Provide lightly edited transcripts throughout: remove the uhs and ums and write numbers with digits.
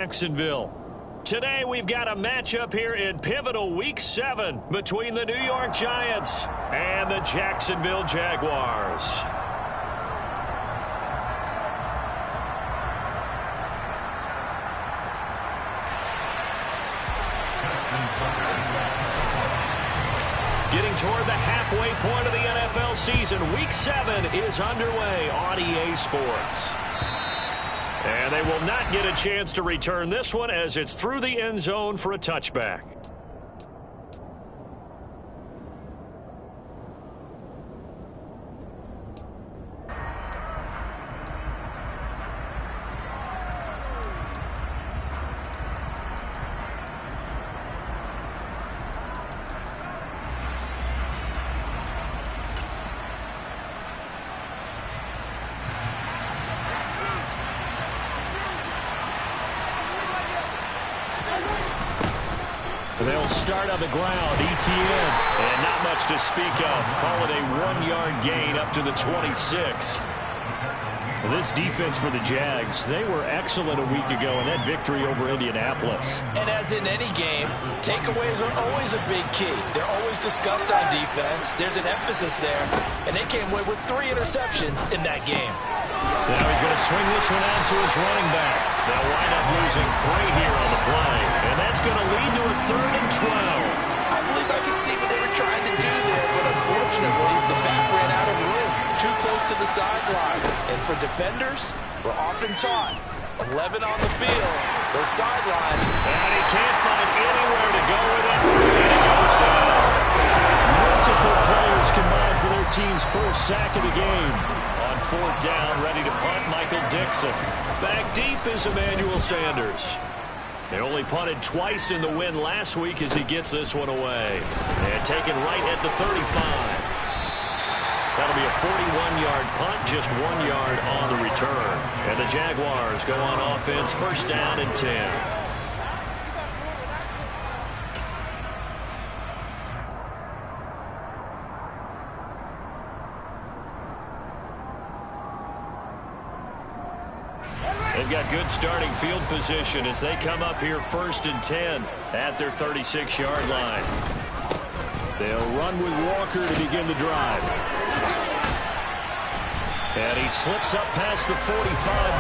Jacksonville. Today we've got a matchup here in pivotal Week 7 between the New York Giants and the Jacksonville Jaguars. Getting toward the halfway point of the NFL season, Week 7 is underway on EA Sports. And they will not get a chance to return this one as it's through the end zone for a touchback. They'll start on the ground, ETN, and not much to speak of. Call it a 1-yard gain up to the 26. This defense for the Jags, they were excellent a week ago in that victory over Indianapolis. And as in any game, takeaways are always a big key. They're always discussed on defense. There's an emphasis there, and they came away with 3 interceptions in that game. Now he's going to swing this one out to his running back. They'll wind up losing 3 here on the play, and that's going to lead to a 3rd and 12. I believe I could see what they were trying to do there, but unfortunately, the back ran out of room, too close to the sideline. And for defenders, we're often taught, 11 on the field, those sidelines. And he can't find anywhere to go with it, and it goes down. Multiple players combined for their team's first sack of the game. On 4th down, ready to punt, Michael Dixon. Back deep is Emmanuel Sanders. They only punted twice in the win last week as he gets this one away. And taken right at the 35. That'll be a 41-yard punt, just 1 yard on the return. And the Jaguars go on offense, 1st down and 10. They've got good starting field position as they come up here 1st and 10 at their 36-yard line. They'll run with Walker to begin the drive. And he slips up past the 45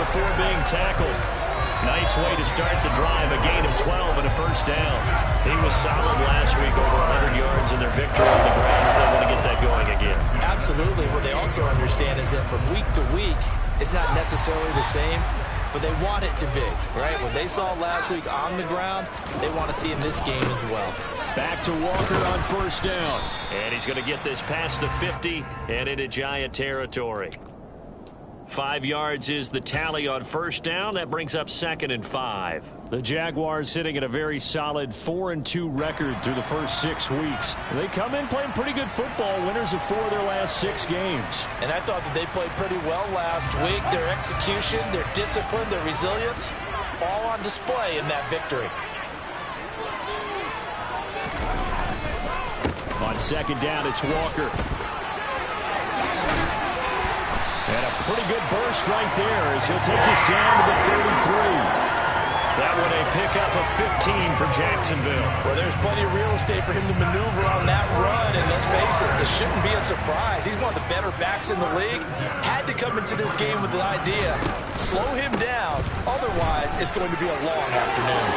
before being tackled. Nice way to start the drive, a gain of 12 and a 1st down. He was solid last week, over 100 yards in their victory on the ground. They want to get that going again. Absolutely. What they also understand is that from week to week, it's not necessarily the same, but they want it to be, right? What they saw last week on the ground, they want to see in this game as well. Back to Walker on 1st down. And he's going to get this past the 50 and into Giant territory. 5 yards is the tally on 1st down. That brings up 2nd and 5. The Jaguars sitting at a very solid 4-2 record through the first 6 weeks. They come in playing pretty good football, winners of 4 of their last 6 games. And I thought that they played pretty well last week. Their execution, their discipline, their resilience, all on display in that victory. On 2nd down, it's Walker. And a pretty good burst right there as he'll take this down to the 33. That one a pickup of 15 for Jacksonville. Well, there's plenty of real estate for him to maneuver on that run, and let's face it, this shouldn't be a surprise. He's one of the better backs in the league. Had to come into this game with the idea, slow him down, otherwise it's going to be a long afternoon.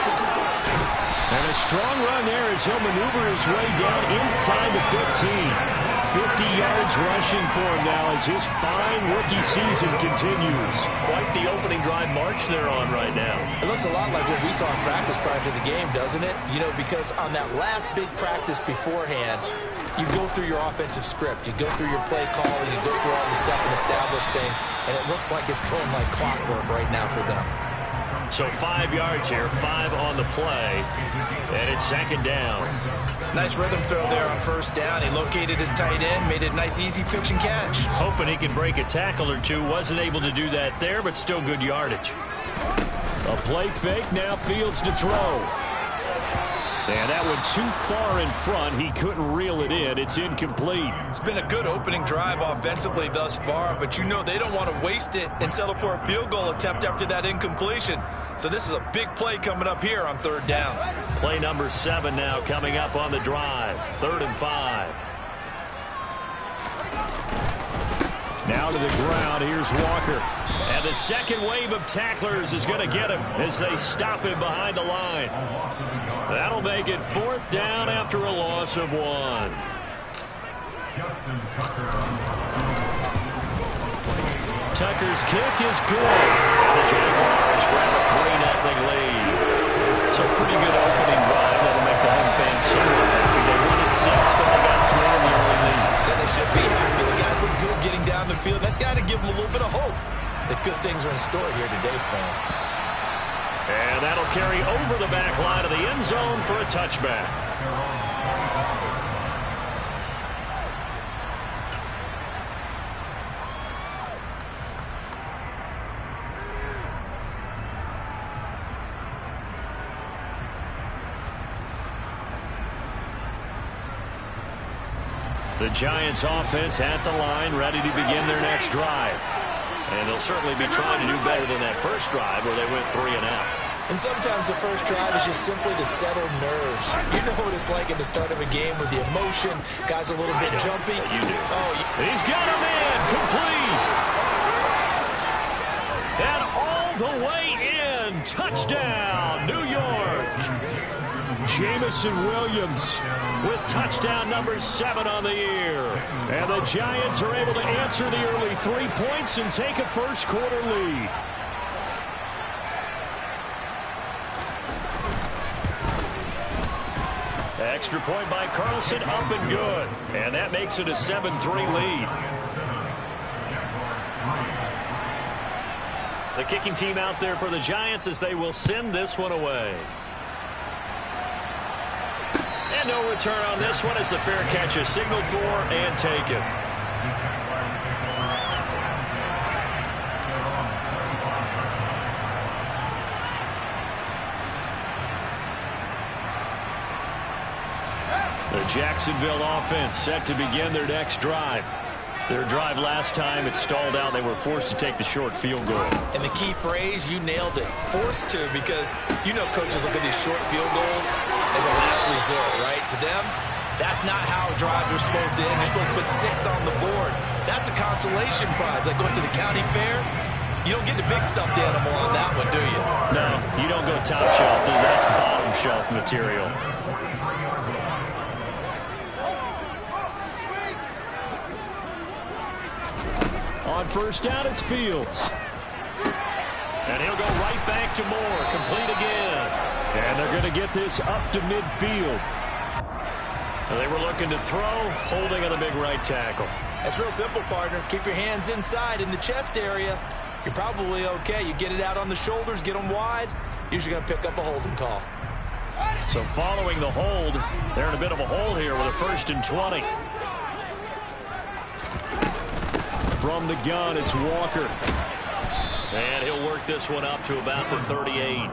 And a strong run there as he'll maneuver his way down inside the 15. 50 yards rushing for him now as his fine rookie season continues. Quite the opening drive march they're on right now. It looks a lot like what we saw in practice prior to the game, doesn't it? You know, because on that last big practice beforehand, you go through your offensive script, you go through your play calling, you go through all the stuff and establish things, and it looks like it's going like clockwork right now for them. So 5 yards here, 5 on the play, and it's 2nd down. Nice rhythm throw there on 1st down. He located his tight end, made it a nice easy pitch and catch. Hoping he could break a tackle or two. Wasn't able to do that there, but still good yardage. A play fake, now Fields to throw. And that one too far in front. He couldn't reel it in. It's incomplete. It's been a good opening drive offensively thus far, but you know they don't want to waste it and settle for a field goal attempt after that incompletion. So this is a big play coming up here on third down. Play number 7 now coming up on the drive. 3rd and 5. Now to the ground. Here's Walker. And the second wave of tacklers is going to get him as they stop him behind the line. That'll make it 4th down after a loss of 1. Tucker's kick is good. And the Jaguars grab a 3-0 lead. So a pretty good opening drive. That'll make the home fans somewhat happy. They won at 6, but they got 3 in the early lead. Yeah, they should be happy. The guys look good getting down the field. That's got to give them a little bit of hope that good things are in store here today for them. And that'll carry over the back line of the end zone for a touchback. The Giants offense at the line, ready to begin their next drive. And they'll certainly be trying to do better than that first drive where they went 3 and out. And sometimes the first drive is just simply to settle nerves. You know what it's like at the start of a game with the emotion. Guys a little bit jumpy. You do. Oh, he's got a man complete. And all the way in. Touchdown, New York. Jamison Williams with touchdown number 7 on the year. And the Giants are able to answer the early 3 points and take a first quarter lead. Extra point by Carlson, up and good. And that makes it a 7-3 lead. The kicking team out there for the Giants as they will send this one away. And no return on this one as the fair catch is signaled for and taken. The Jacksonville offense set to begin their next drive. Their drive last time, it stalled out. They were forced to take the short field goal. And the key phrase, you nailed it. Forced to, because you know coaches look at these short field goals as a last resort, right? To them, that's not how drives are supposed to end. You're supposed to put 6 on the board. That's a consolation prize. Like going to the county fair, you don't get the big stuffed animal on that one, do you? No, you don't go top shelf. That's bottom shelf material. On first down, it's Fields. And he'll go right back to Moore. Complete again. And they're going to get this up to midfield. So they were looking to throw, holding on the big right tackle. That's real simple, partner. Keep your hands inside in the chest area. You're probably okay. You get it out on the shoulders, get them wide. Usually going to pick up a holding call. So following the hold, they're in a bit of a hole here with a 1st and 20. From the gun, it's Walker. And he'll work this one up to about the 38.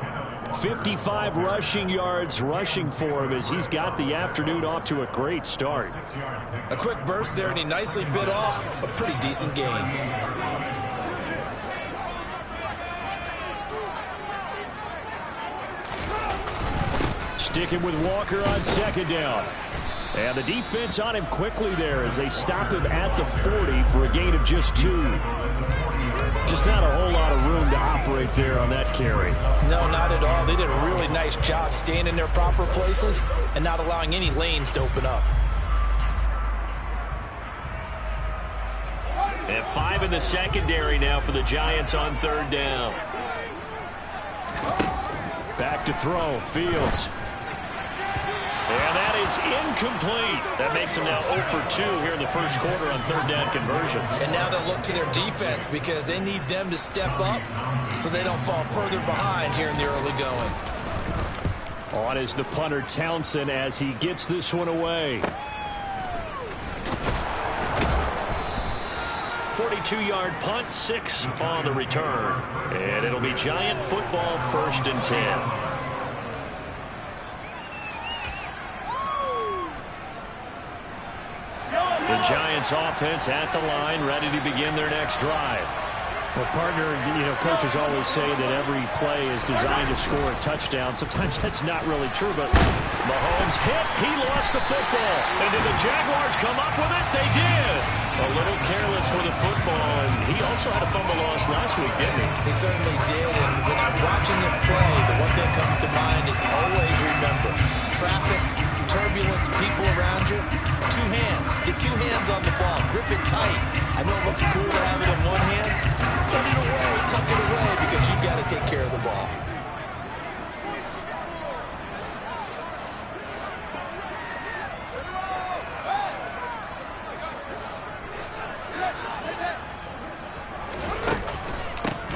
55 rushing yards rushing for him as he's got the afternoon off to a great start. A quick burst there, and he nicely bit off a pretty decent gain. Sticking with Walker on 2nd down. And the defense on him quickly there as they stop him at the 40 for a gain of just 2. Just not a whole lot of room to operate there on that carry. No, not at all. They did a really nice job staying in their proper places and not allowing any lanes to open up. And 5 in the secondary now for the Giants on 3rd down. Back to throw, Fields. And that is incomplete. That makes them now 0 for 2 here in the first quarter on 3rd down conversions. And now they'll look to their defense because they need them to step up so they don't fall further behind here in the early going. On is the punter Townsend as he gets this one away. 42-yard punt, 6 on the return. And it'll be Giant football 1st and 10. Giants offense at the line, ready to begin their next drive. Well, partner, coaches always say that every play is designed to score a touchdown. Sometimes that's not really true, but Mahomes hit. He lost the football. And did the Jaguars come up with it? They did. A little careless with the football, and he also had a fumble loss last week, didn't he? He certainly did, and when I'm watching him play, the one thing that comes to mind is always remember, traffic, turbulence, people around you, two hands. Get two hands on the ball. Grip it tight. I know it looks cool to have it in one hand. Put it away, tuck it away, because you've got to take care of the ball.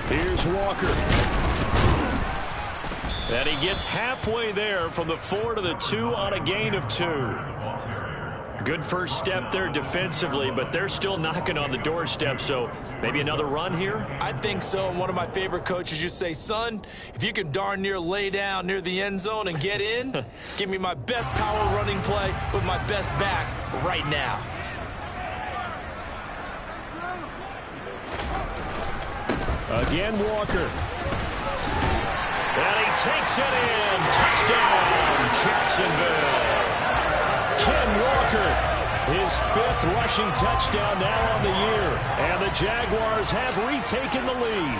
Here's Walker. And he gets halfway there from the 4 to the 2 on a gain of 2. Good first step there defensively, but they're still knocking on the doorstep, so maybe another run here? I think so, and one of my favorite coaches used to say, son, if you can darn near lay down near the end zone and get in, give me my best power running play with my best back right now. again Walker. And he takes it in. Touchdown, Jacksonville. Ken Walker, his 5th rushing touchdown now on the year. And the Jaguars have retaken the lead.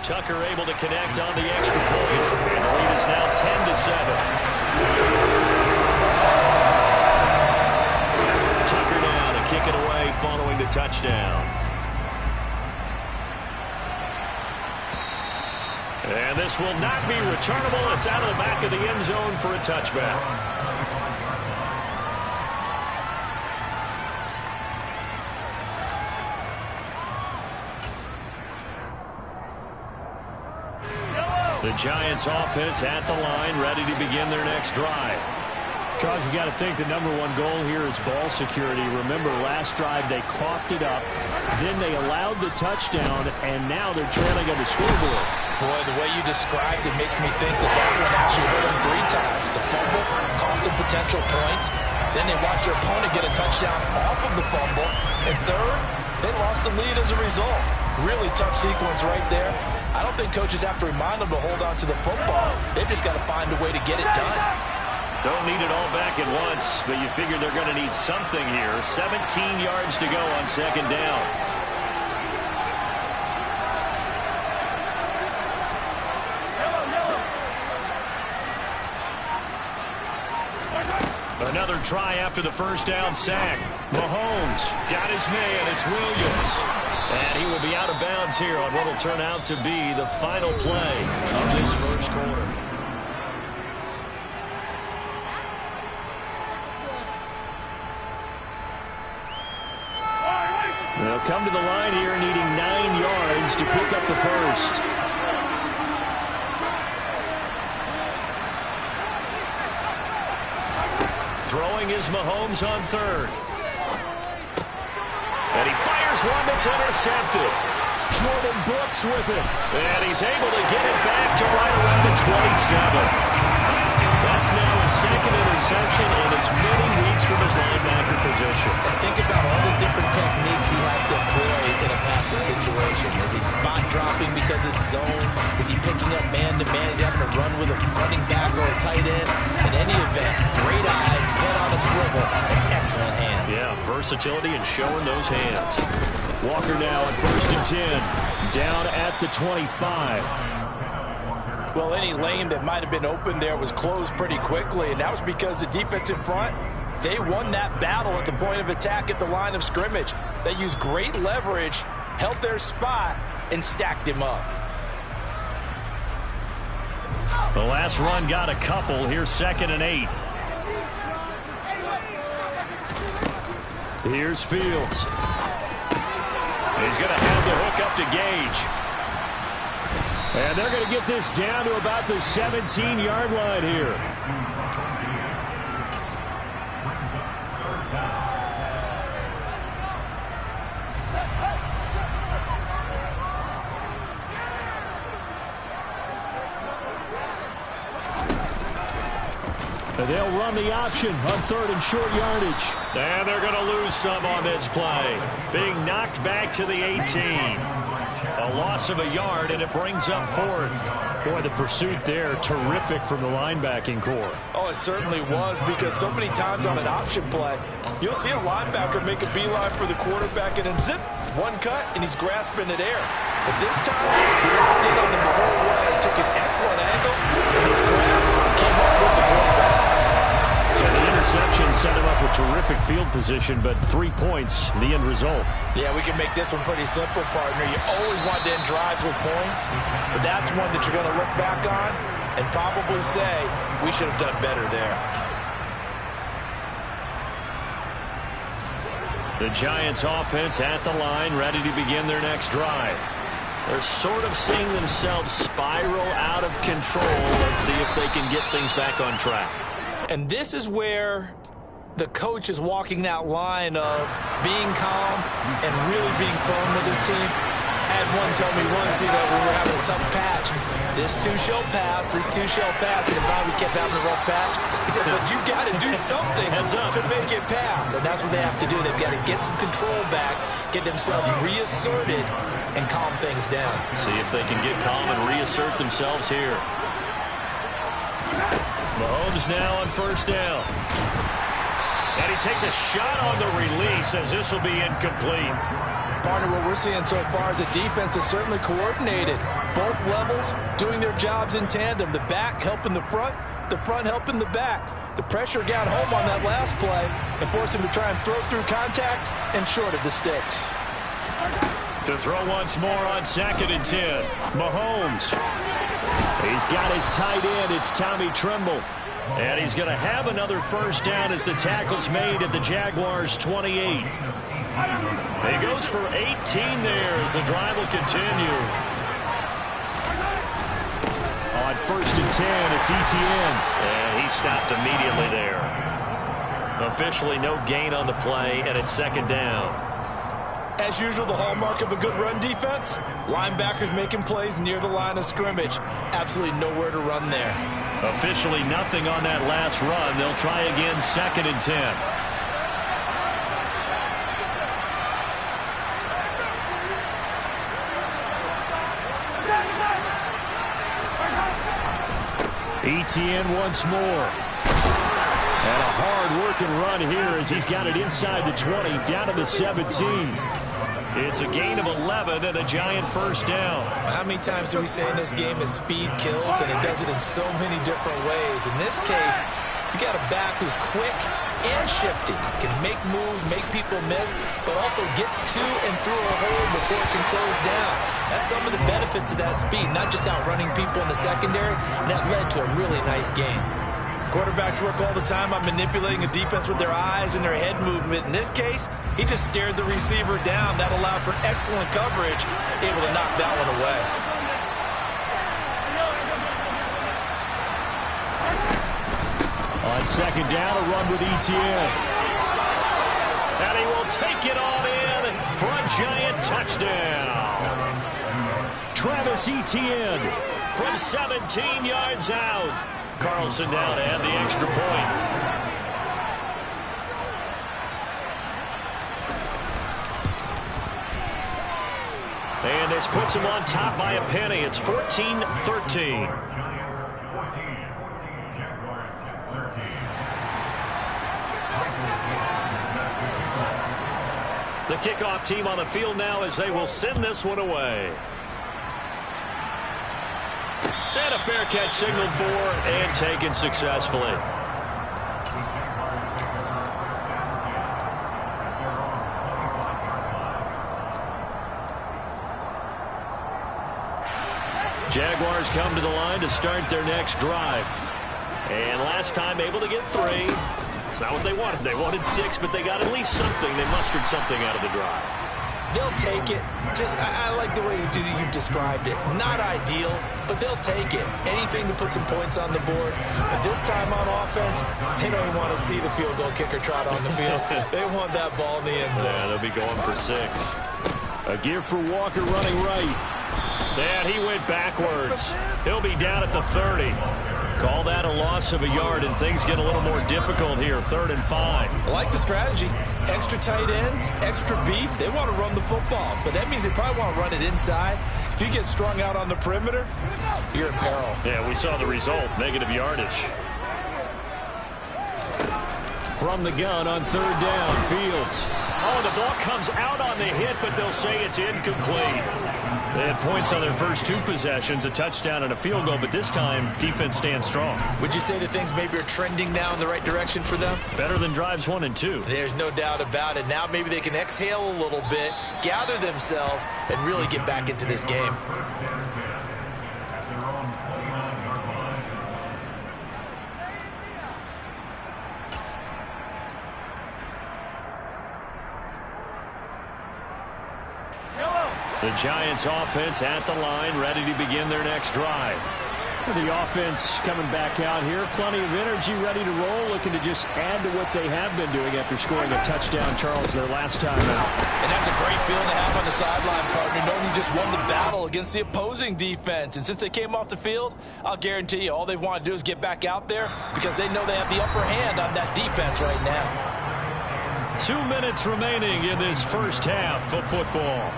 Tucker able to connect on the extra point. And the lead is now 10-7. Tucker now to kick it away following the touchdown. And this will not be returnable. It's out of the back of the end zone for a touchback. The Giants offense at the line, ready to begin their next drive. Charles, you got to think the #1 goal here is ball security. Remember, last drive they coughed it up, then they allowed the touchdown, and now they're trailing on the scoreboard. Boy, the way you described it makes me think that that one actually hurt them 3 times. The fumble cost them potential points. Then they watched their opponent get a touchdown off of the fumble. And third, they lost the lead as a result. Really tough sequence right there. I don't think coaches have to remind them to hold on to the football. They've just got to find a way to get it done. Don't need it all back at once, but you figure they're going to need something here. 17 yards to go on 2nd down. Another try after the first down sack. Mahomes got his man. It's Williams. And he will be out of bounds here on what will turn out to be the final play of this first quarter. They'll come to the line here needing 9 yards to pick up the first. Throwing is Mahomes on 3rd. And he fires one that's intercepted. Jordan Brooks with it. And he's able to get it back to right around the 27. That's now his 2nd interception in as many weeks from his linebacker position. And think about all the different techniques he has to employ in a passing situation. Is he spot dropping because it's zone? Is he picking up man-to-man? Is he having to run with a running back or a tight end? In any event, great eyes, head on a swivel, and excellent hands. Yeah, versatility and showing those hands. Walker now at 1st and 10. Down at the 25. Well, any lane that might have been open there was closed pretty quickly, and that was because the defensive front, they won that battle at the point of attack at the line of scrimmage. They used great leverage, held their spot, and stacked him up. The last run got a couple. Here's 2nd and 8. Here's Fields. He's going to have the hook up to Gage. And they're going to get this down to about the 17-yard line here. They'll run the option on 3rd and short yardage. And they're going to lose some on this play. Being knocked back to the 18. A loss of a yard, and it brings up 4th. Boy, the pursuit there, terrific from the linebacking core. Oh, it certainly was, because so many times on an option play, you'll see a linebacker make a beeline for the quarterback and then zip, one cut, and he's grasping at air. But this time, he locked in on him the whole way, took an excellent angle, and his grasp came up with the quarterback. So the interception set him up with terrific field position, but 3 points, the end result. Yeah, we can make this one pretty simple, partner. You always want to end drives with points, but that's one that you're going to look back on and probably say, we should have done better there. The Giants offense at the line, ready to begin their next drive. They're sort of seeing themselves spiral out of control. Let's see if they can get things back on track. And this is where the coach is walking that line of being calm and really being firm with his team. I had one tell me once, when we were having a tough patch, this too shall pass, this too shall pass, and finally we kept having a rough patch. He said, but you got to do something to make it pass, and that's what they have to do. They've got to get some control back, get themselves reasserted, and calm things down. See if they can get calm and reassert themselves here. Mahomes now on 1st down. And he takes a shot on the release as this will be incomplete. Partner, what we're seeing so far is a defense that's certainly coordinated. Both levels doing their jobs in tandem. The back helping the front helping the back. The pressure got home on that last play and forced him to try and throw through contact and short of the sticks. To throw once more on 2nd and 10. Mahomes. He's got his tight end. It's Tommy Tremble. And he's going to have another 1st down as the tackle's made at the Jaguars' 28. He goes for 18 there as the drive will continue. On 1st and 10, it's Etienne. And he stopped immediately there. Officially no gain on the play, and it's 2nd down. As usual, the hallmark of a good run defense, linebackers making plays near the line of scrimmage. Absolutely nowhere to run there. Officially nothing on that last run. They'll try again 2nd and 10. Etienne once more. And a hard-working run here as he's got it inside the 20, down to the 17. It's a gain of 11 and a Giant 1st down. How many times do we say in this game that speed kills, and it does it in so many different ways? In this case, you got a back who's quick and shifty, can make moves, make people miss, but also gets to and through a hole before it can close down. That's some of the benefits of that speed, not just outrunning people in the secondary, and that led to a really nice game. Quarterbacks work all the time on manipulating a defense with their eyes and their head movement. In this case, he just stared the receiver down. That allowed for excellent coverage, able to knock that one away. On 2nd down, a run with Etienne. And he will take it on in for a Giant touchdown. Travis Etienne from 17 yards out. Carlson down to add the extra point. And this puts him on top by a penny. It's 14-13. The kickoff team on the field now as they will send this one away. And a fair catch signaled for and taken successfully. Jaguars come to the line to start their next drive. And last time able to get 3. It's not what they wanted. They wanted 6, but they got at least something. They mustered something out of the drive. They'll take it. Just, I like the way you've described it. Not ideal, but they'll take it. Anything to put some points on the board. But this time on offense, they don't even want to see the field goal kicker trot on the field. They want that ball in the end zone. Yeah, they'll be going for 6. A give for Walker running right. And he went backwards. He'll be down at the 30. Call that a loss of a yard, and things get a little more difficult here. 3rd and 5. I like the strategy. Extra tight ends, extra beef. They want to run the football, but that means they probably want to run it inside. If you get strung out on the perimeter, you're in peril. Yeah, we saw the result. Negative yardage. From the gun on 3rd down, Fields. Oh, the ball comes out on the hit, but they'll say it's incomplete. They had points on their first 2 possessions, a touchdown and a field goal, but this time, defense stands strong. Would you say that things maybe are trending now in the right direction for them? Better than drives 1 and 2. There's no doubt about it. Now maybe they can exhale a little bit, gather themselves, and really get back into this game. The Giants offense at the line, ready to begin their next drive. The offense coming back out here. Plenty of energy, ready to roll, looking to just add to what they have been doing after scoring a touchdown, Charles, their last time out. And that's a great feeling to have on the sideline, partner, knowing you just won the battle against the opposing defense. And since they came off the field, I'll guarantee you all they want to do is get back out there because they know they have the upper hand on that defense right now. 2 minutes remaining in this first half of football.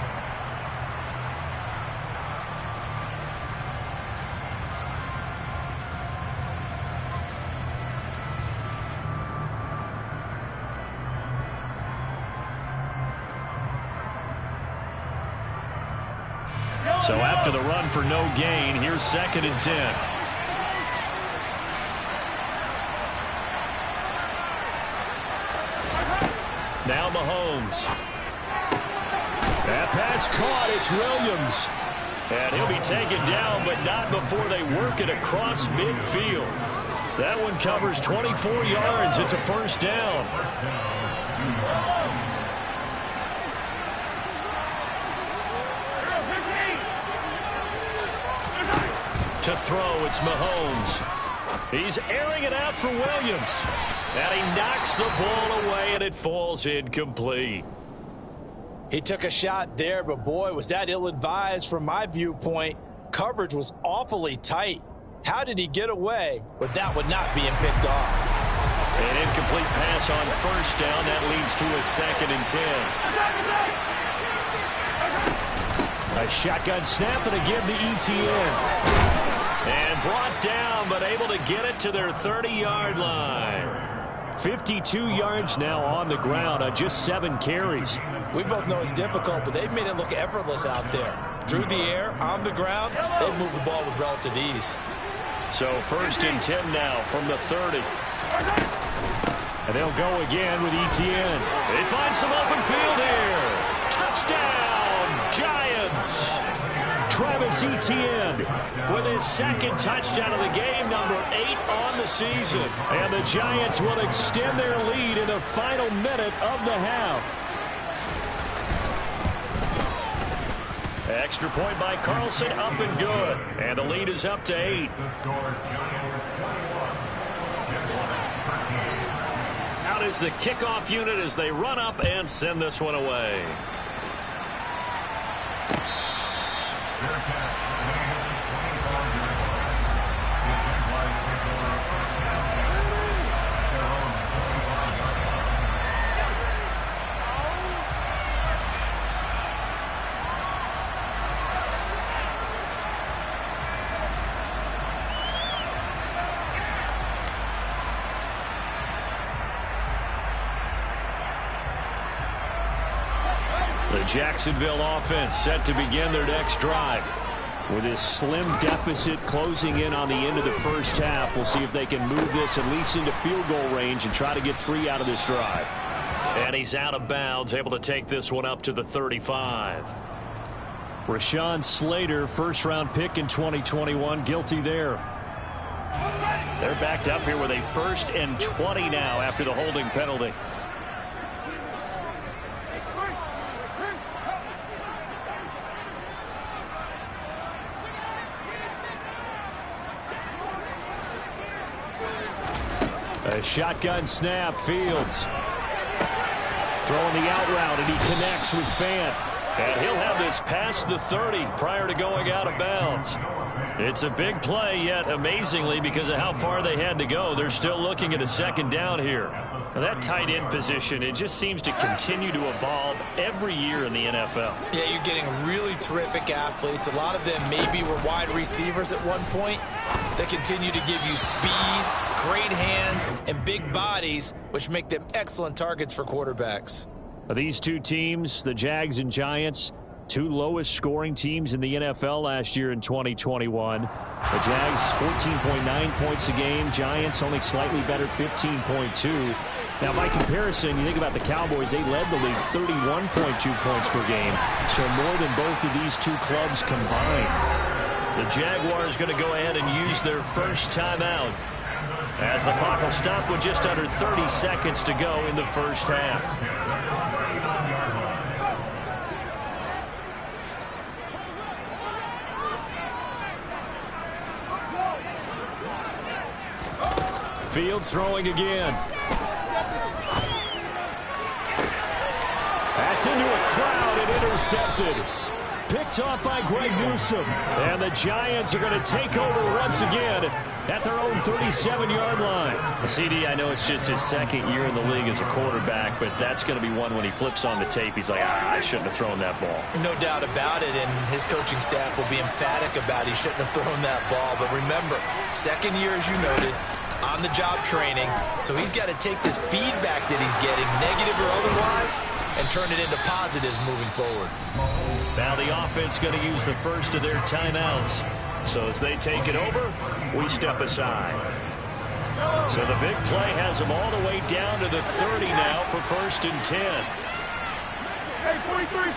So after the run for no gain, here's 2nd and 10. Now Mahomes. That pass caught. It's Williams. And he'll be taken down, but not before they work it across midfield. That one covers 24 yards. It's a 1st down. To throw, it's Mahomes. He's airing it out for Williams. And he knocks the ball away, and it falls incomplete. He took a shot there, but boy, was that ill-advised from my viewpoint. Coverage was awfully tight. How did he get away with that one not being picked off? An incomplete pass on 1st down. That leads to a 2nd and 10. A shotgun snap, and again to ETN. And brought down, but able to get it to their 30-yard line. 52 yards now on the ground on just 7 carries. We both know it's difficult, but they've made it look effortless out there. Through the air, on the ground, they've moved the ball with relative ease. So 1st and 10 now from the 30. And they'll go again with ETN. They find some open field here. Touchdown, Giants. Travis Etienne with his 2nd touchdown of the game, number 8 on the season. And the Giants will extend their lead in the final minute of the half. Extra point by Carlson, up and good. And the lead is up to 8. Out is the kickoff unit as they run up and send this one away. The Jacksonville offense set to begin their next drive. With this slim deficit closing in on the end of the first half, we'll see if they can move this at least into field goal range and try to get 3 out of this drive. And he's out of bounds, able to take this one up to the 35. Rashawn Slater, first-round pick in 2021, guilty there. They're backed up here with a 1st and 20 now after the holding penalty. A shotgun snap, Fields. Throwing the out route, and he connects with Fant. And he'll have this past the 30 prior to going out of bounds. It's a big play, yet amazingly, because of how far they had to go, they're still looking at a second down here. Now, that tight end position, it just seems to continue to evolve every year in the NFL. Yeah, you're getting really terrific athletes. A lot of them maybe were wide receivers at one point. They continue to give you speed, great hands, and big bodies, which make them excellent targets for quarterbacks. These two teams, the Jags and Giants, two lowest scoring teams in the NFL last year in 2021. The Jags 14.9 points a game. Giants only slightly better, 15.2. Now, by comparison, you think about the Cowboys, they led the league 31.2 points per game. So more than both of these two clubs combined. The Jaguars going to go ahead and use their first timeout, as the clock will stop with just under 30 seconds to go in the first half. Fields throwing again. That's into a crowd and intercepted. Picked off by Greg Newsome. And the Giants are going to take over once again at their own 37-yard line. CD, I know it's just his second year in the league as a quarterback, but that's going to be one when he flips on the tape. He's like, I shouldn't have thrown that ball. No doubt about it, and his coaching staff will be emphatic about he shouldn't have thrown that ball. But remember, second year, as you noted, on-the-job training, so he's got to take this feedback that he's getting, negative or otherwise, and turn it into positives moving forward. Now the offense going to use the first of their timeouts. So as they take it over, we step aside. So the big play has them all the way down to the 30 now for 1st and 10. Hey, 43,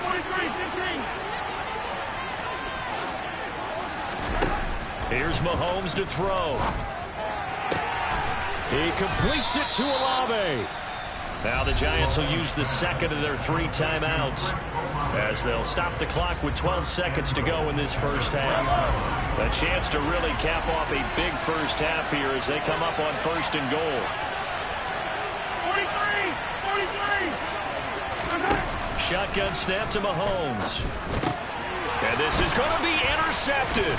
15. Here's Mahomes to throw. He completes it to Olave. Now the Giants will use the second of their 3 timeouts, as they'll stop the clock with 12 seconds to go in this first half. A chance to really cap off a big first half here as they come up on 1st and goal. 43. Shotgun snap to Mahomes. And this is going to be intercepted.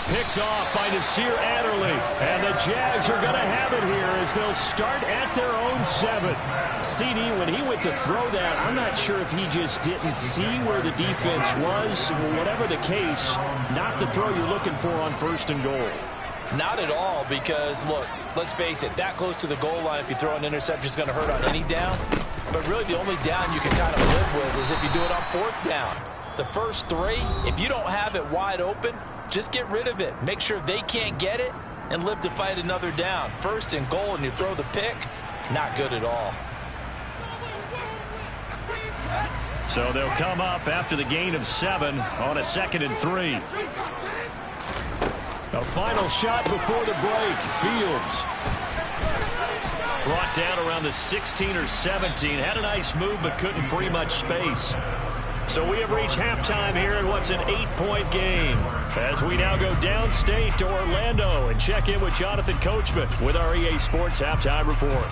Picked off by Nasir Adderley. And the Jags are going to have it here as they'll start at their own 7. CD, when he went to throw that, I'm not sure if he just didn't see where the defense was. Whatever the case, not the throw you're looking for on 1st and goal. Not at all, because, look, let's face it, that close to the goal line, if you throw an interception, is going to hurt on any down. But really the only down you can kind of live with is if you do it on 4th down. The first 3, if you don't have it wide open, just get rid of it. Make sure they can't get it and live to fight another down. 1st and goal and you throw the pick, not good at all. So they'll come up after the gain of 7 on a 2nd and 3. A final shot before the break. Fields. Brought down around the 16 or 17. Had a nice move but couldn't free much space. So we have reached halftime here in what's an 8-point game, as we now go downstate to Orlando and check in with Jonathan Coachman with our EA Sports Halftime Report.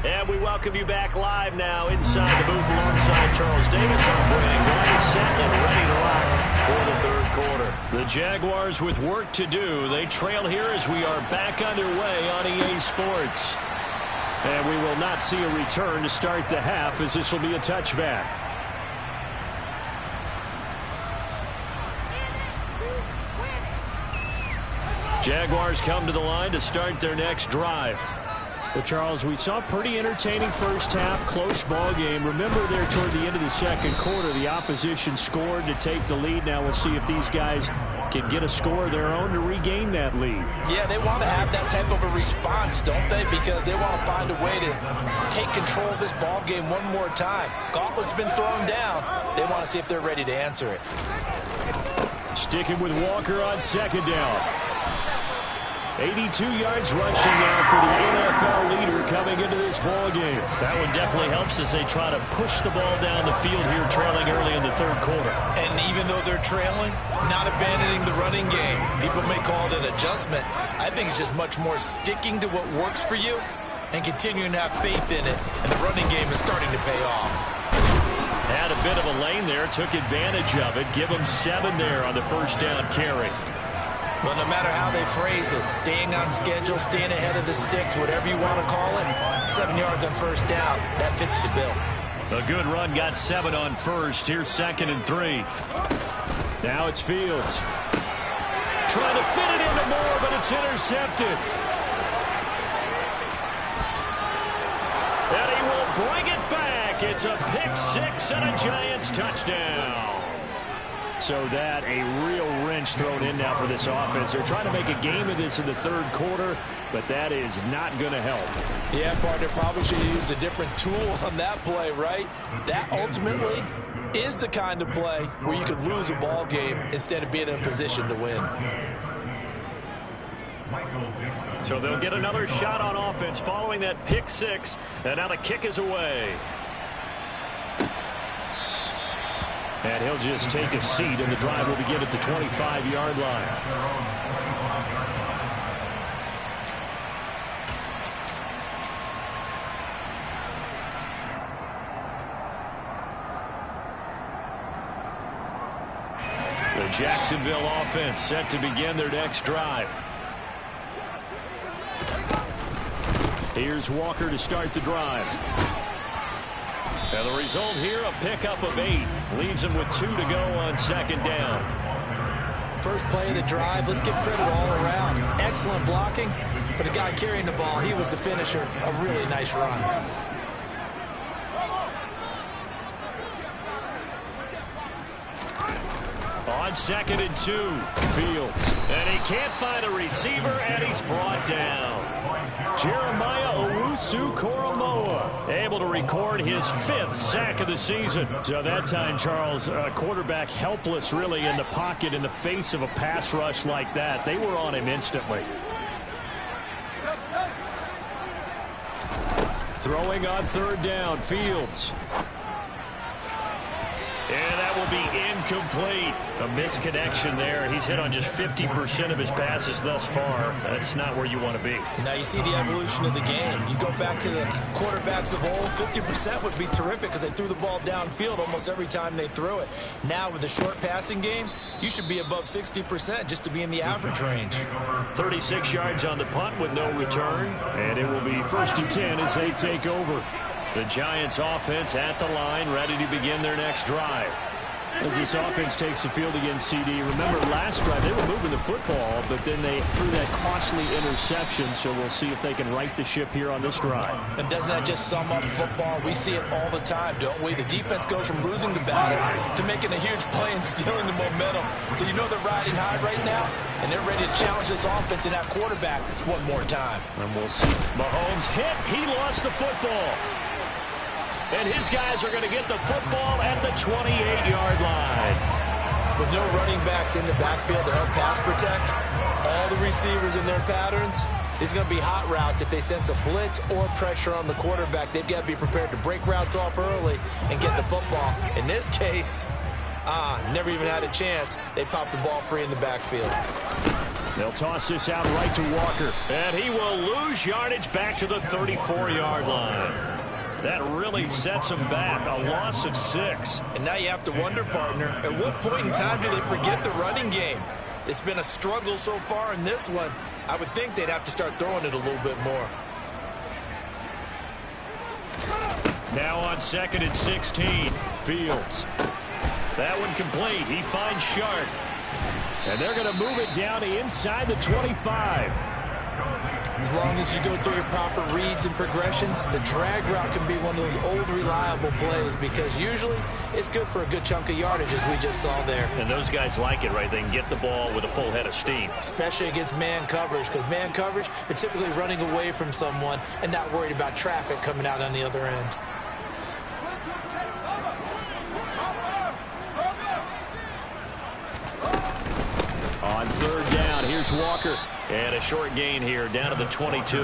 And we welcome you back live now inside the booth alongside Charles Davis. Our brand one set and ready to rock for the 3rd quarter. The Jaguars with work to do. They trail here as we are back underway on EA Sports. And we will not see a return to start the half, as this will be a touchback. Jaguars come to the line to start their next drive. Well, Charles, we saw a pretty entertaining first half, close ball game. Remember there toward the end of the 2nd quarter, the opposition scored to take the lead. Now we'll see if these guys can get a score of their own to regain that lead. Yeah, they want to have that type of a response, don't they? Because they want to find a way to take control of this ball game one more time. Gauntlet's been thrown down. They want to see if they're ready to answer it. Sticking with Walker on 2nd down. 82 yards rushing now for the NFL leader coming into this ball game. That one definitely helps as they try to push the ball down the field here, trailing early in the 3rd quarter. And even though they're trailing, not abandoning the running game. People may call it an adjustment. I think it's just much more sticking to what works for you and continuing to have faith in it. And the running game is starting to pay off. Had a bit of a lane there, took advantage of it. Give him 7 there on the first down carry. Well, no matter how they phrase it, staying on schedule, staying ahead of the sticks, whatever you want to call it, 7 yards on first down, that fits the bill. A good run got 7 on first. Here's 2nd and 3. Now it's Fields. Trying to fit it into Moore, but it's intercepted. And he will bring it back. It's a pick 6 and a Giants touchdown. So that a real wrench thrown in now for this offense. They're trying to make a game of this in the third quarter, but that is not going to help. Yeah, partner, probably should have used a different tool on that play, right? That ultimately is the kind of play where you could lose a ball game instead of being in a position to win. So they'll get another shot on offense following that pick 6, and now the kick is away. And he'll just take a seat, and the drive will begin at the 25-yard line. The Jacksonville offense set to begin their next drive. Here's Walker to start the drive. And the result here, a pickup of 8. Leaves him with 2 to go on 2nd down. First play of the drive, let's give credit all around. Excellent blocking, but the guy carrying the ball, he was the finisher. A really nice run. On 2nd and 2, Fields. and he can't find a receiver, and he's brought down. Jeremiah Owusu-Koramoah able to record his 5th sack of the season. So that time, Charles, quarterback helpless really in the pocket in the face of a pass rush like that. They were on him instantly. Throwing on 3rd down, Fields. And that will be incomplete. A misconnection there. He's hit on just 50% of his passes thus far. That's not where you want to be. Now you see the evolution of the game. You go back to the quarterbacks of old, 50% would be terrific because they threw the ball downfield almost every time they threw it. Now with the short passing game, you should be above 60% just to be in the average range. 36 yards on the punt with no return. And it will be 1st and 10 as they take over. The Giants offense at the line, ready to begin their next drive. As this offense takes the field against CD, remember last drive they were moving the football, but then they threw that costly interception, so we'll see if they can right the ship here on this drive. And doesn't that just sum up football? We see it all the time, don't we? The defense goes from losing the battle to making a huge play and stealing the momentum. So you know they're riding high right now, and they're ready to challenge this offense and that quarterback one more time. And we'll see. Mahomes hit. He lost the football. And his guys are going to get the football at the 28-yard line. With no running backs in the backfield to help pass protect, all the receivers in their patterns, there's going to be hot routes if they sense a blitz or pressure on the quarterback. They've got to be prepared to break routes off early and get the football. In this case, never even had a chance. They popped the ball free in the backfield. They'll toss this out right to Walker. And he will lose yardage back to the 34-yard line. That really sets them back, a loss of 6. And now you have to wonder, partner, at what point in time do they forget the running game? It's been a struggle so far in this one. I would think they'd have to start throwing it a little bit more. Now on 2nd and 16. Fields. That one complete. He finds Sharp. And they're going to move it down to inside the 25. As long as you go through your proper reads and progressions, the drag route can be one of those old reliable plays because usually it's good for a good chunk of yardage as we just saw there. And those guys like it, right? They can get the ball with a full head of steam. Especially against man coverage because man coverage, they're typically running away from someone and not worried about traffic coming out on the other end. On 3rd down, here's Walker. And a short gain here, down to the 22.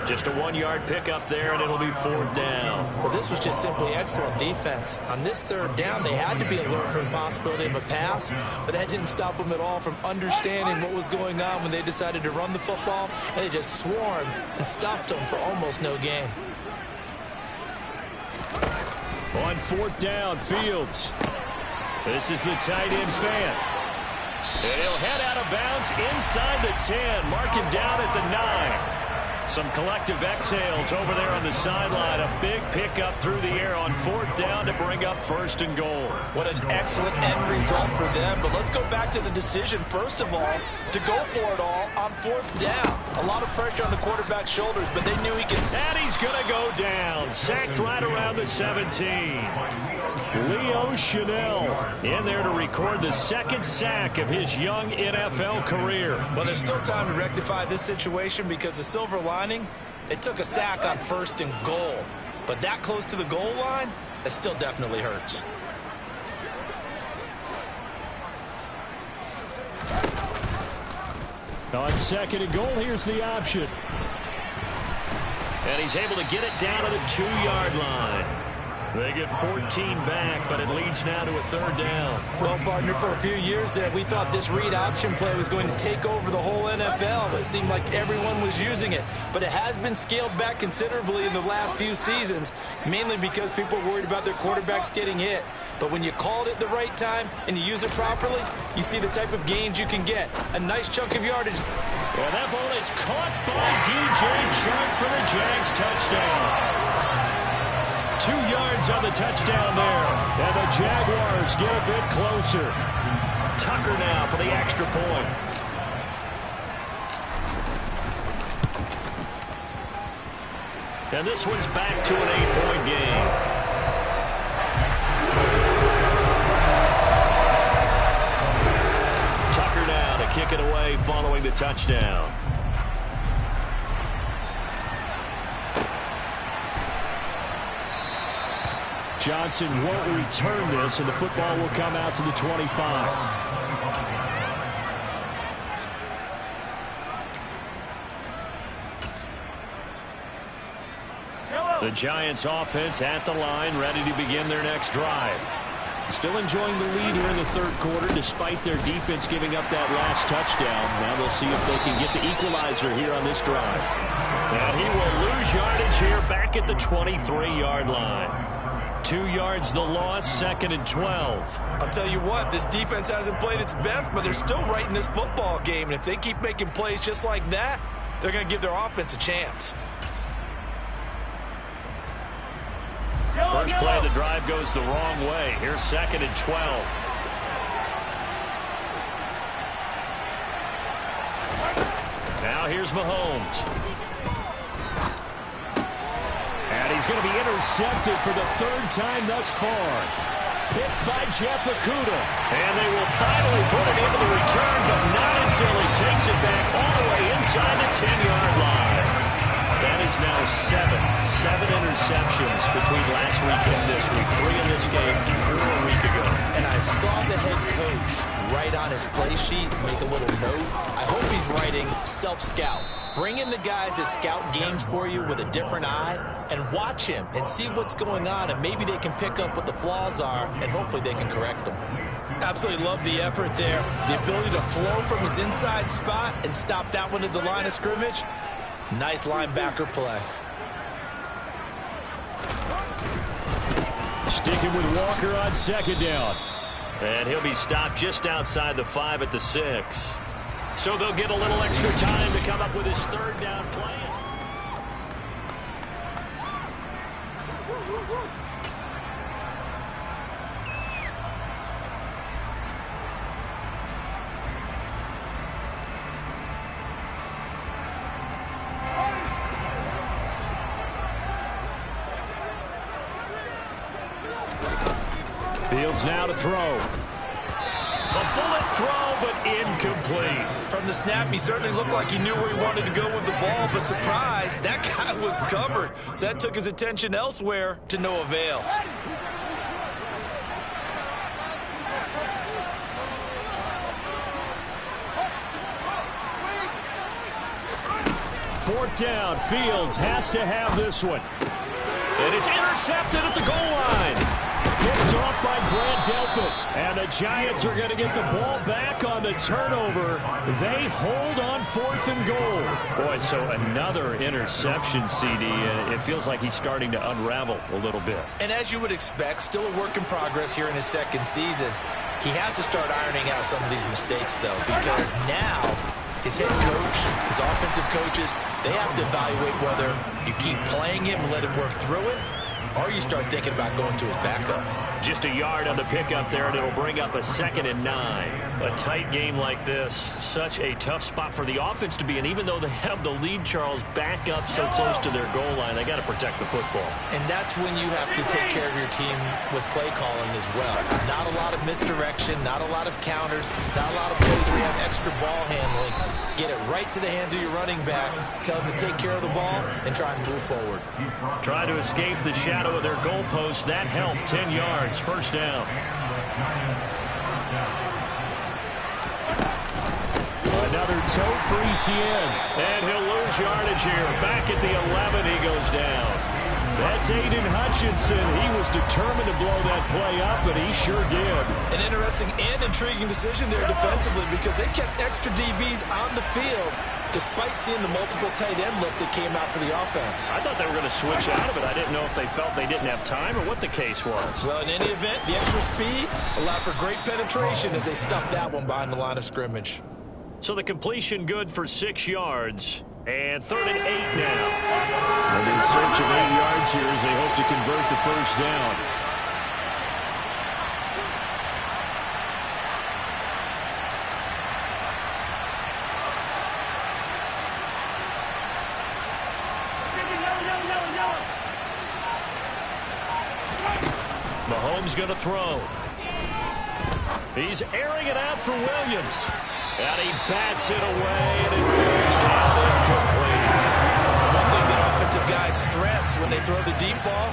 Just a 1-yard pickup there, and it'll be 4th down. Well, this was just simply excellent defense. On this 3rd down, they had to be alert for the possibility of a pass, but that didn't stop them at all from understanding what was going on when they decided to run the football, and they just swarmed and stuffed them for almost no gain. On fourth down, Fields. This is the tight end Fant. And he'll head out of bounds inside the 10. Mark him down at the 9. Some collective exhales over there on the sideline. A big pickup through the air on fourth down to bring up first and goal. What an excellent end result for them. But let's go back to the decision, first of all, to go for it all on fourth down. A lot of pressure on the quarterback's shoulders, but they knew he could. And he's going to go down. Sacked right around the 17. Leo Chanel in there to record the second sack of his young NFL career. Well, there's still time to rectify this situation because the silver lining, they took a sack on first and goal. But that close to the goal line, that still definitely hurts. On second and goal, here's the option. And he's able to get it down to the 2-yard line. They get 14 back, but it leads now to a third down. Well, partner, for a few years there, we thought this read option play was going to take over the whole NFL. It seemed like everyone was using it. But it has been scaled back considerably in the last few seasons, mainly because people are worried about their quarterbacks getting hit. But when you call it at the right time and you use it properly, you see the type of gains you can get. A nice chunk of yardage. And that ball is caught by DJ Chark for the Jags touchdown. 2 yards on the touchdown there. And the Jaguars get a bit closer. Tucker now for the extra point. And this one's back to an 8-point game. Tucker now to kick it away following the touchdown. Johnson won't return this, and the football will come out to the 25. The Giants offense at the line, ready to begin their next drive. Still enjoying the lead here in the third quarter, despite their defense giving up that last touchdown. Now they'll see if they can get the equalizer here on this drive. And he will lose yardage here back at the 23-yard line. 2 yards the loss, 2nd and 12. I'll tell you what, this defense hasn't played its best, but they're still right in this football game. And if they keep making plays just like that, they're going to give their offense a chance. First play of the drive goes the wrong way. Here's 2nd and 12. Now here's Mahomes. And he's going to be intercepted for the third time thus far. Picked by Jeff Okudah. And they will finally put it into the return, but not until he takes it back all the way inside the 10-yard line. That is now 7 interceptions between last week and this week. 3 in this game, 4 a week ago. And I saw the head coach write on his play sheet, make a little note. I hope he's writing self-scout. Bring in the guys that scout games for you with a different eye and watch him and see what's going on, and maybe they can pick up what the flaws are, and hopefully they can correct them. Absolutely love the effort there. The ability to flow from his inside spot and stop that one at the line of scrimmage. Nice linebacker play. Sticking with Walker on 2nd down. And he'll be stopped just outside the 5 at the 6. So they'll get a little extra time to come up with his 3rd down play. Fields now to throw. A bullet throw, but incomplete. From the snap, he certainly looked like he knew where he wanted to go with the ball, but surprise, that guy was covered. So that took his attention elsewhere to no avail. Fourth down, Fields has to have this one. And it's intercepted at the goal line. Picked off by Brad Delpit. And the Giants are going to get the ball back on the turnover. They hold on 4th and goal. Boy, so another interception, CD. It feels like he's starting to unravel a little bit. And as you would expect, still a work in progress here in his second season. He has to start ironing out some of these mistakes, though, because now his head coach, his offensive coaches, they have to evaluate whether you keep playing him and let him work through it, or you start thinking about going to his backup. Just a yard on the pickup there, and it'll bring up a 2nd and 9. A tight game like this, such a tough spot for the offense to be in. Even though they have the lead, Charles, back up so close to their goal line, they got to protect the football. And that's when you have to take care of your team with play calling as well. Not a lot of misdirection, not a lot of counters, not a lot of plays where you have extra ball handling. Get it right to the hands of your running back, tell them to take care of the ball, and try and move forward. Trying to escape the shadow of their goalpost. That helped. 10 yards, 1st down. Another toe for Etienne. And he'll lose yardage here. Back at the 11, he goes down. That's Aiden Hutchinson. He was determined to blow that play up, and he sure did. An interesting and intriguing decision there defensively, because they kept extra DBs on the field despite seeing the multiple tight end look that came out for the offense. I thought they were going to switch out of it. I didn't know if they felt they didn't have time or what the case was. Well, in any event, the extra speed allowed for great penetration as they stuffed that one behind the line of scrimmage. So the completion good for 6 yards. And 3rd and 8 now. And in search of 8 yards here as they hope to convert the 1st down. Mahomes going to throw. He's airing it out for Williams. And he bats it away, and it falls down incomplete. One thing that offensive guys stress when they throw the deep ball,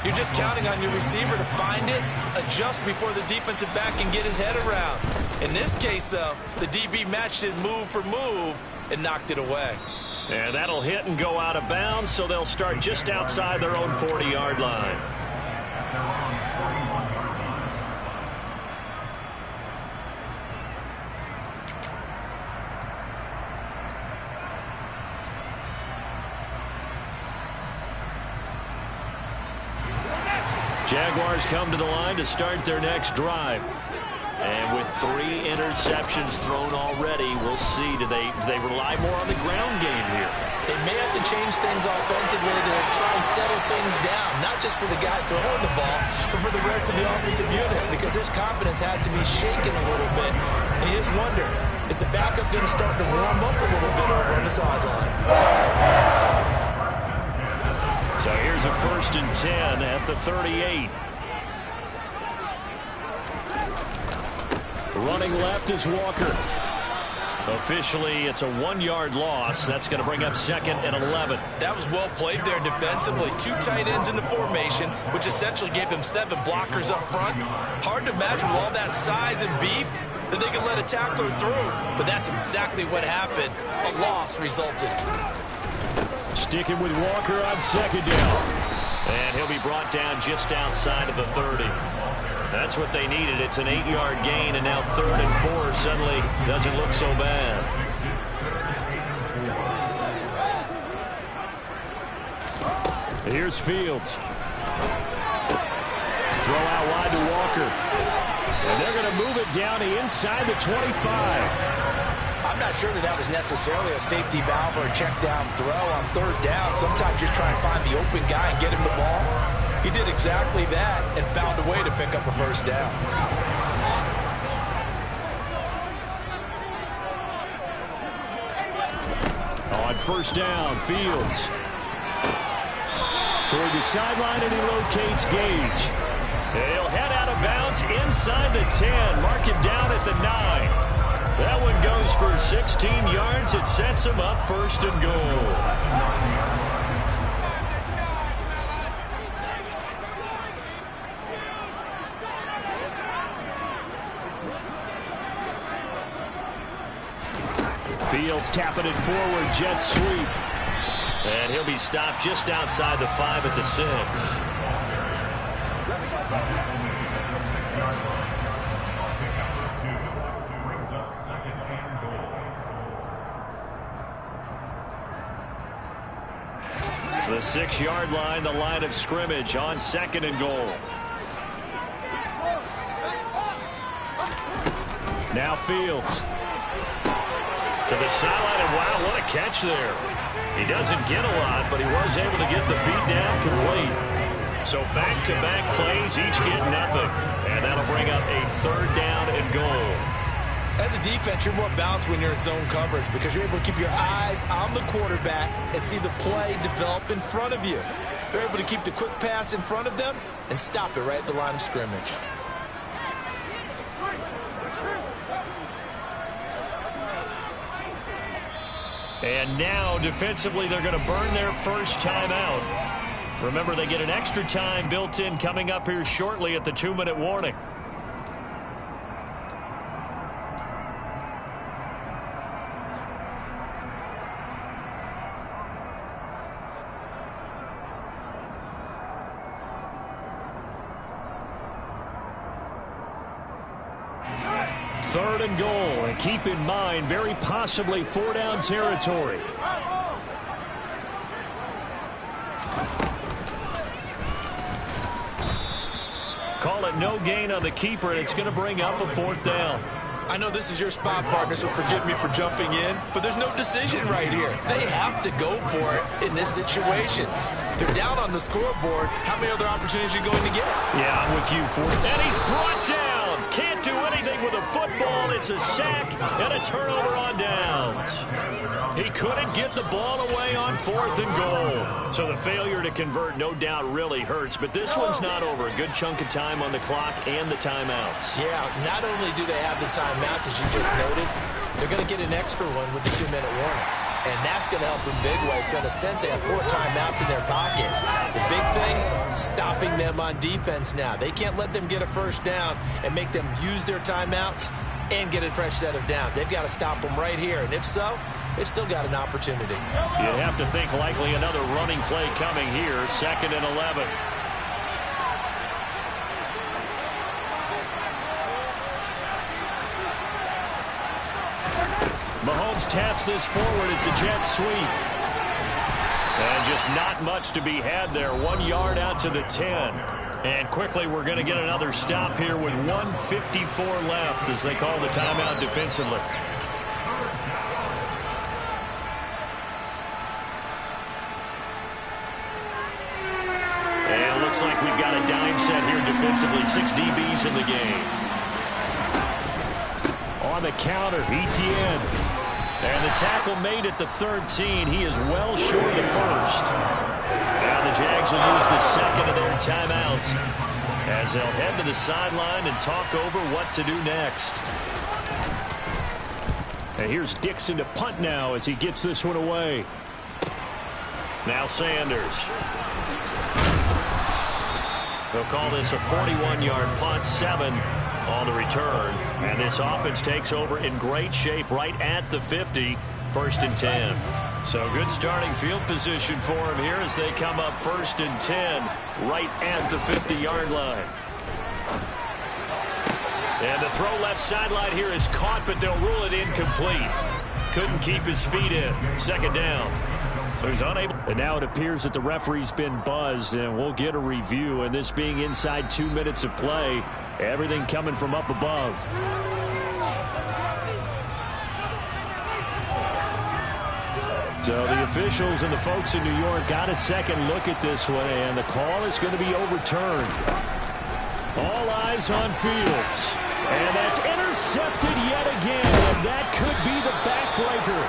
you're just counting on your receiver to find it, adjust before the defensive back can get his head around. In this case, though, the DB matched it move for move and knocked it away. And that'll hit and go out of bounds, so they'll start just outside their own 40-yard line. Jaguars come to the line to start their next drive. And with 3 interceptions thrown already, we'll see. Do they rely more on the ground game here? They may have to change things offensively to try and settle things down, not just for the guy throwing the ball, but for the rest of the offensive unit, because his confidence has to be shaken a little bit. And you just wonder, is the backup going to start to warm up a little bit over on the sideline? So here's a 1st and 10 at the 38. Running left is Walker. Officially, it's a 1-yard loss. That's going to bring up 2nd and 11. That was well played there defensively. 2 tight ends in the formation, which essentially gave them 7 blockers up front. Hard to imagine with all that size and beef that they could let a tackler through. But that's exactly what happened. A loss resulted. Sticking with Walker on 2nd down. And he'll be brought down just outside of the 30. That's what they needed. It's an 8-yard gain, and now 3rd and 4 suddenly doesn't look so bad. Here's Fields. Throw out wide to Walker. And they're going to move it down to inside the 25. I'm not sure that was necessarily a safety valve or a check down throw on 3rd down. Sometimes just try and find the open guy and get him the ball. He did exactly that and found a way to pick up a 1st down. On 1st down, Fields. Toward the sideline, and he locates Gage. He'll head out of bounds inside the 10. Mark him down at the 9. That one goes for 16 yards. It sets him up 1st and goal. Fields tapping it forward, jet sweep. And he'll be stopped just outside the 5 at the 6. The 6-yard line, the line of scrimmage on 2nd and goal. Now Fields. To the sideline, and wow, what a catch there. He doesn't get a lot, but he was able to get the feet down complete. So back-to-back plays, each get nothing. And that'll bring up a 3rd down and goal. As a defense, you're more balanced when you're in zone coverage because you're able to keep your eyes on the quarterback and see the play develop in front of you. They're able to keep the quick pass in front of them and stop it right at the line of scrimmage. And now, defensively, they're going to burn their first timeout. Remember, they get an extra time built in coming up here shortly at the 2-minute warning. Third and goal, and keep in mind, very possibly 4-down territory. Call it no gain on the keeper, and it's going to bring up a 4th down. I know this is your spot, partner, so forgive me for jumping in, but there's no decision right here. They have to go for it in this situation. They're down on the scoreboard. How many other opportunities are you going to get? Yeah, I'm with you, Ford. And he's brought down. Can't do anything with a football. It's a sack and a turnover on downs. He couldn't get the ball away on 4th and goal. So the failure to convert no doubt really hurts, but this one's not over. A good chunk of time on the clock and the timeouts. Yeah, not only do they have the timeouts, as you just noted, they're going to get an extra one with the 2-minute warning. And that's going to help in big ways. So in a sense, they have 4 timeouts in their pocket. The big thing, stopping them on defense now. They can't let them get a first down and make them use their timeouts and get a fresh set of downs. They've got to stop them right here. And if so, they've still got an opportunity. You'd have to think likely another running play coming here. 2nd and 11. Mahomes taps this forward. It's a jet sweep. And just not much to be had there. 1 yard out to the 10. And quickly we're going to get another stop here with 1:54 left as they call the timeout defensively. And it looks like we've got a dime set here defensively. 6 DBs in the game. On the counter, ETN. And the tackle made at the 13. He is well short of the first. Now the Jags will use the 2nd of their timeouts as they'll head to the sideline and talk over what to do next. And here's Dixon to punt now as he gets this one away. Now Sanders. They'll call this a 41-yard punt, 7 on the return. And this offense takes over in great shape right at the 50, 1st and 10. So good starting field position for him here as they come up 1st and 10 right at the 50-yard line. And the throw left sideline here is caught, but they'll rule it incomplete. Couldn't keep his feet in. 2nd down. So he's unable. And now it appears that the referee's been buzzed, and we'll get a review. And this being inside 2 minutes of play, everything coming from up above. So the officials and the folks in New York got a second look at this one, and the call is going to be overturned. All eyes on Fields. And that's intercepted yet again, and that could be the backbreaker.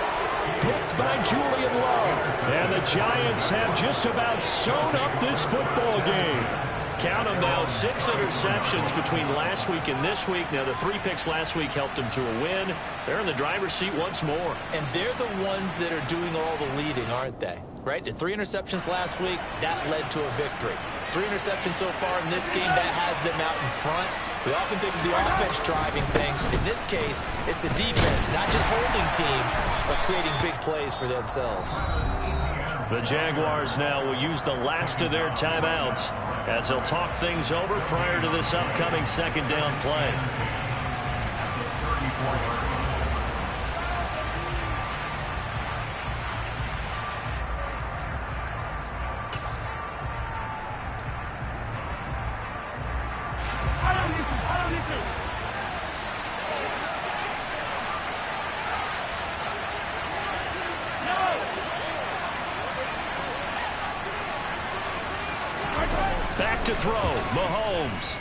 Picked by Julian Love. And the Giants have just about sewn up this football game. Count them now, 6 interceptions between last week and this week. Now, the 3 picks last week helped them to a win. They're in the driver's seat once more. And they're the ones that are doing all the leading, aren't they? Right? The 3 interceptions last week, that led to a victory. 3 interceptions so far in this game, that has them out in front. We often think of the offense driving things. In this case, it's the defense, not just holding teams, but creating big plays for themselves. The Jaguars now will use the last of their timeouts as they'll talk things over prior to this upcoming 2nd down play. To throw, Mahomes.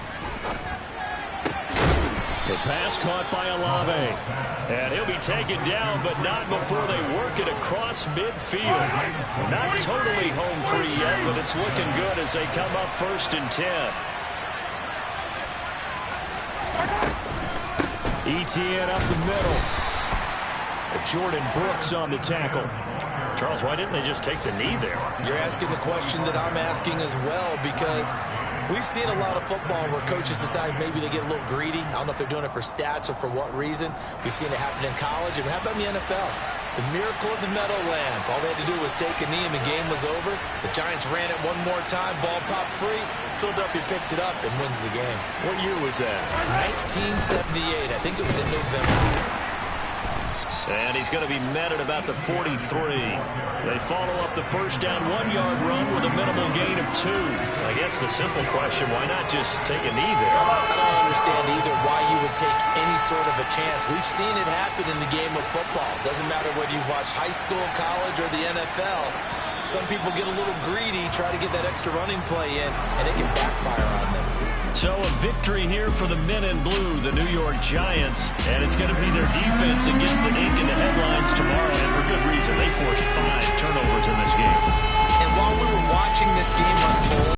The pass caught by Olave. And he'll be taken down, but not before they work it across midfield. Not totally home free yet, but it's looking good as they come up 1st and 10. ETN up the middle. Jordan Brooks on the tackle. Charles, why didn't they just take the knee there? You're asking the question that I'm asking as well, because we've seen a lot of football where coaches decide maybe they get a little greedy. I don't know if they're doing it for stats or for what reason. We've seen it happen in college. And how about in the NFL? The miracle of the Meadowlands. All they had to do was take a knee and the game was over. The Giants ran it one more time. Ball popped free. Philadelphia picks it up and wins the game. What year was that? 1978. I think it was in November. And he's going to be met at about the 43. They follow up the first down 1-yard run with a minimal gain of 2. I guess the simple question, why not just take a knee there? I don't understand either why you would take any sort of a chance. We've seen it happen in the game of football. Doesn't matter whether you watch high school, college, or the NFL. Some people get a little greedy, try to get that extra running play in, and it can backfire on them. So a victory here for the men in blue, the New York Giants, and it's going to be their defense that gets the ink in the headlines